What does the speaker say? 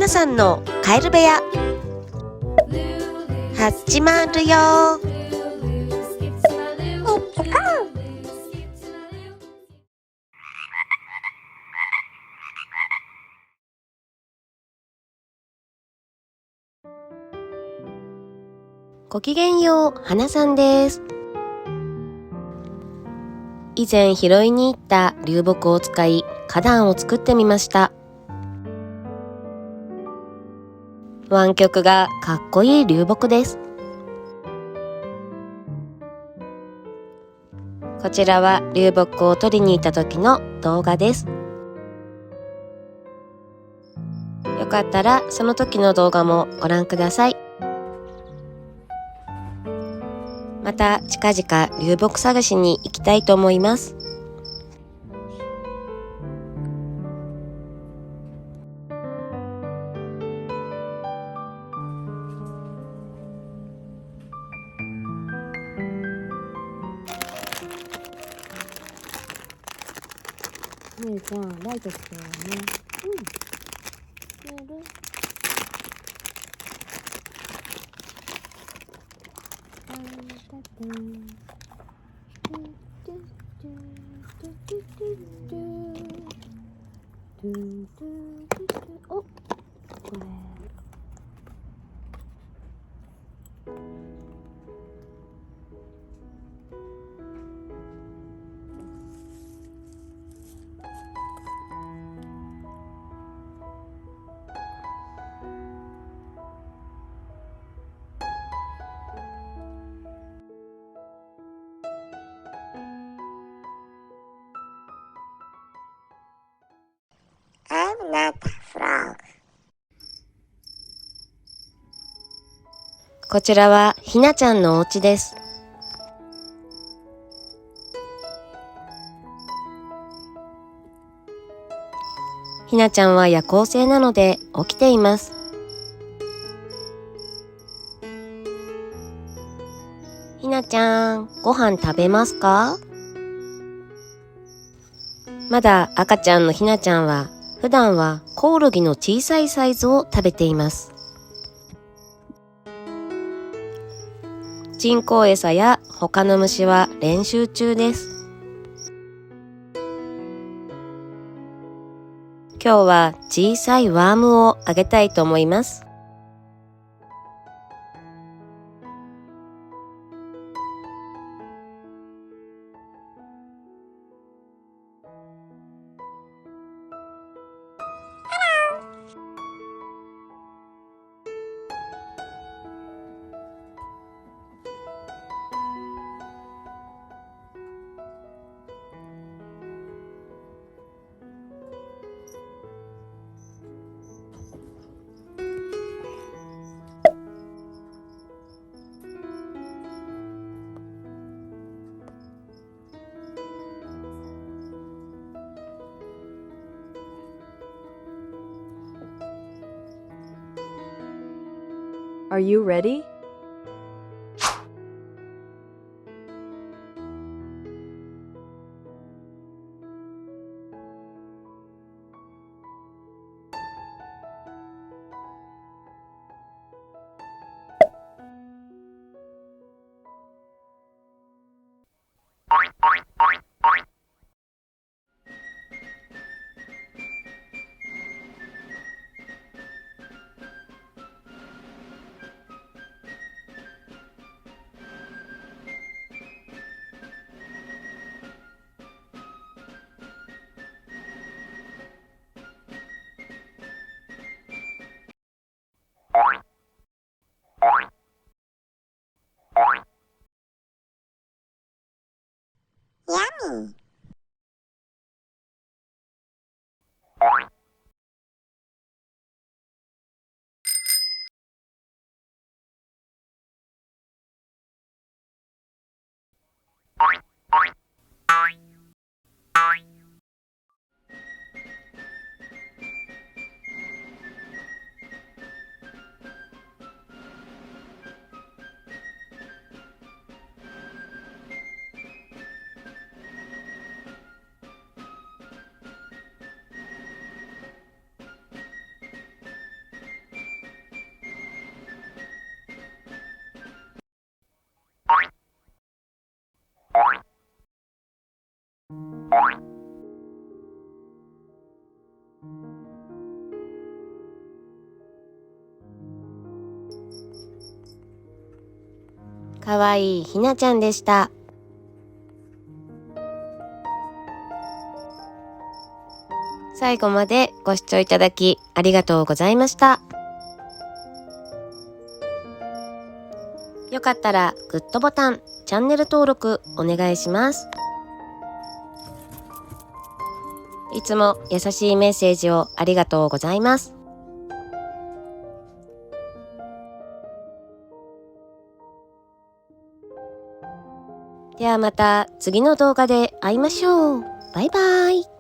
花さんのカエル部屋始まるよ。ごきげんよう、花さんです。以前拾いに行った流木を使い花壇を作ってみました。湾曲がかっこいい流木です。こちらは流木を取りに行った時の動画です。よかったらその時の動画もご覧ください。また近々流木探しに行きたいと思います。ねえちゃん、ライトつけようね。やる。お、これ。こちらはひなちゃんのお家です。ひなちゃんは夜行性なので起きています。ひなちゃん、ご飯食べますか？まだ赤ちゃんのひなちゃんは普段はコオロギの小さいサイズを食べています。人工餌や他の虫は練習中です。今日は小さいワームをあげたいと思います。Are you ready? Yummy. かわいいひなちゃんでした。最後までご視聴いただきありがとうございました。よかったらグッドボタン、チャンネル登録お願いします。いつも優しいメッセージをありがとうございます。ではまた次の動画で会いましょう。バイバイ。